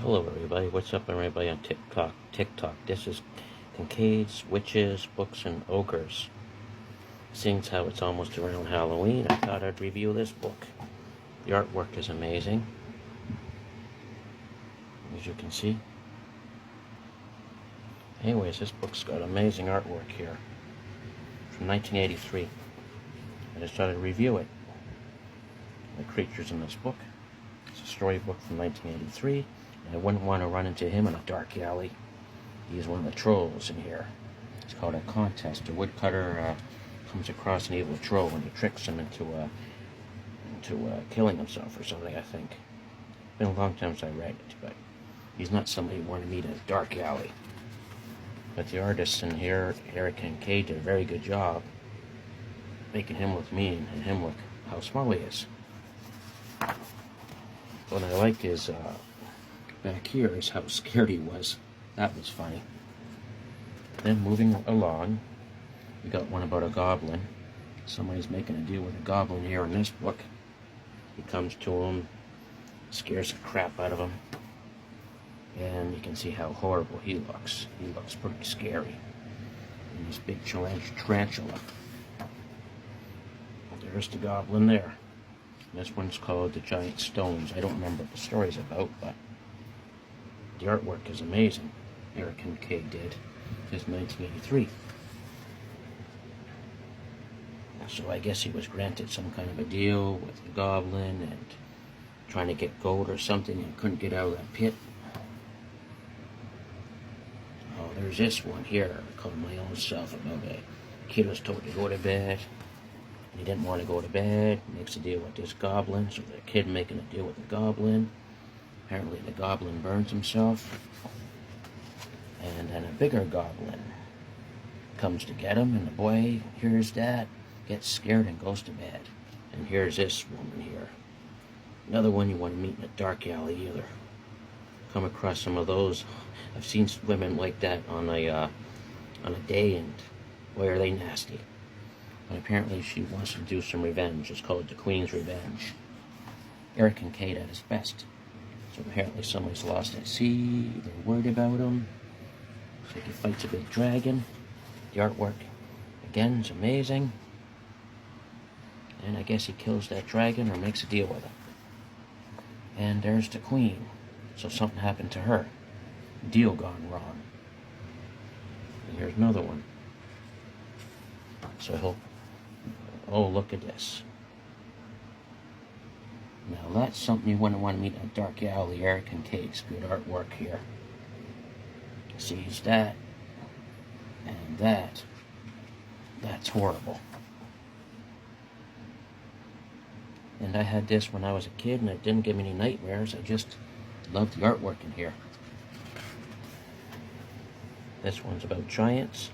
Hello everybody, what's up everybody on TikTok. This is Kincaids, Witches, Books, and Ogres. Seeing as how it's almost around Halloween, I thought I'd review this book. The artwork is amazing, as you can see. Anyways, this book's got amazing artwork here, from 1983. I just thought I'd review it. The creatures in this book. It's a storybook from 1983. I wouldn't want to run into him in a dark alley. He's one of the trolls in here. It's called a contest. A woodcutter comes across an evil troll and he tricks him into killing himself or something, I think. It's been a long time since I read it, but he's not somebody you want to meet in a dark alley. But the artists in here, EricKincade, did a very good job making him look mean and him look how small he is. What I like is back here is how scared he was. That was funny. Then moving along, we got one about a goblin. Somebody's making a deal with a goblin here in this book. He comes to him, scares the crap out of him, and you can see how horrible he looks. He looks pretty scary. And this big tarantula. There's the goblin there. This one's called The Giant Stones. I don't remember what the story's about, but the artwork is amazing. EricKincade did. It's 1983. So I guess he was granted some kind of a deal with the goblin and trying to get gold or something and couldn't get out of that pit. Oh, there's this one here called My Own Self about a kid was told to go to bed. He didn't want to go to bed. Makes a deal with this goblin. So the kid making a deal with the goblin. Apparently the goblin burns himself. And then a bigger goblin comes to get him. And the boy hears that, gets scared and goes to bed. And here's this woman here. Another one you want to meet in a dark alley either. Come across some of those. I've seen women like that on a day, and boy are they nasty. But apparently she wants to do some revenge. It's called The Queen's Revenge. EricKincade at his best. So apparently somebody's lost at sea. They're worried about him. So he fights a big dragon. The artwork, again, is amazing. And I guess he kills that dragon or makes a deal with him. And there's the queen. So something happened to her. Deal gone wrong. And here's another one. So I hope. Oh, look at this. Now that's something you wouldn't want to meet in a dark alley. EricKincade's good artwork here. Sees that. And that. That's horrible. And I had this when I was a kid and it didn't give me any nightmares. I just loved the artwork in here. This one's about giants.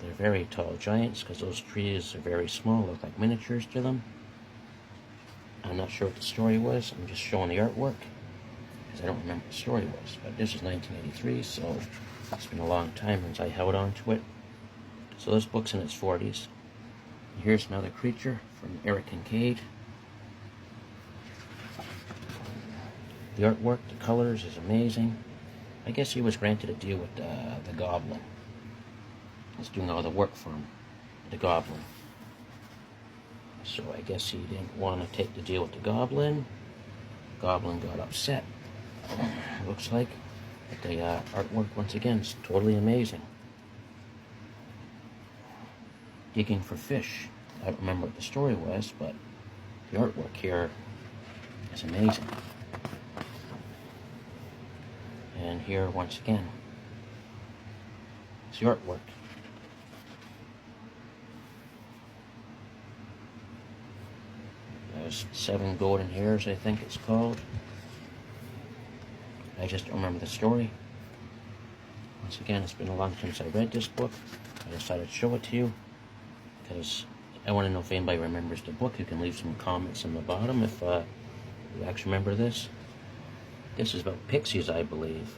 They're very tall giants because those trees are very small, look like miniatures to them. I'm not sure what the story was. I'm just showing the artwork because I don't remember what the story was. But this is 1983, so it's been a long time since I held on to it. So this book's in its 40s. Here's another creature from EricKincade. The artwork, the colors is amazing. I guess he was granted a deal with the goblin. He's doing all the work for him, the goblin. So I guess he didn't want to take the deal with the goblin. Goblin got upset. Looks like. But the artwork, once again, is totally amazing. Digging for fish. I don't remember what the story was, but the artwork here is amazing. And here, once again, it's the artwork. There's 7 golden hairs, I think it's called. I just don't remember the story. Once again, it's been a long time since I read this book. I decided to show it to you because I want to know if anybody remembers the book. You can leave some comments in the bottom if you actually remember this. This is about pixies, I believe.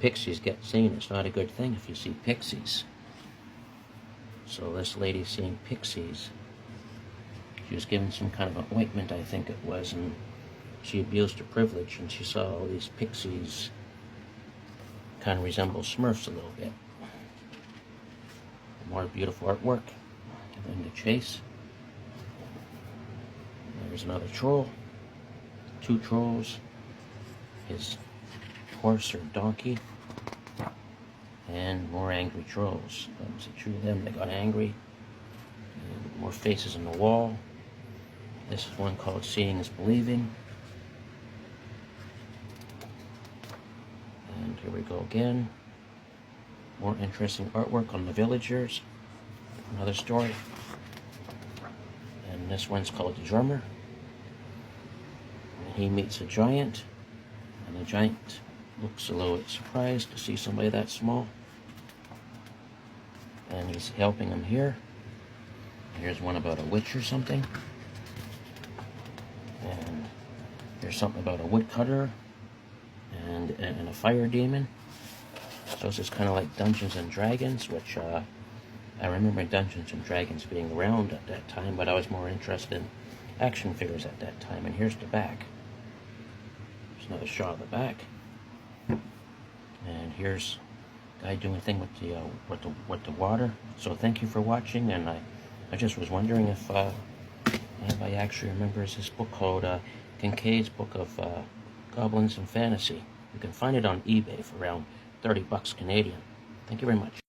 Pixies get seen. It's not a good thing if you see pixies. So this lady's seeing pixies. She was given some kind of an ointment, I think it was, and she abused her privilege and she saw all these pixies kind of resemble Smurfs a little bit. More beautiful artwork in the chase. There's another troll, 2 trolls, his horse or donkey, and more angry trolls. See, 2 of them, they got angry. And more faces on the wall. This is one called Seeing is Believing. And here we go again. More interesting artwork on the villagers. Another story. And this one's called The Drummer. And he meets a giant. And the giant looks a little surprised to see somebody that small. And he's helping him here. And here's one about a witch or something. And there's something about a woodcutter and a fire demon. So this is kind of like Dungeons and Dragons, which I remember Dungeons and Dragons being around at that time, but I was more interested in action figures at that time. And here's the back. There's another shot of the back. And here's a guy doing a thing with the water. So thank you for watching, and I just was wondering if anybody actually remembers this book called Kincaid's Book of Goblins and Fantasy. You can find it on eBay for around $30 Canadian. Thank you very much.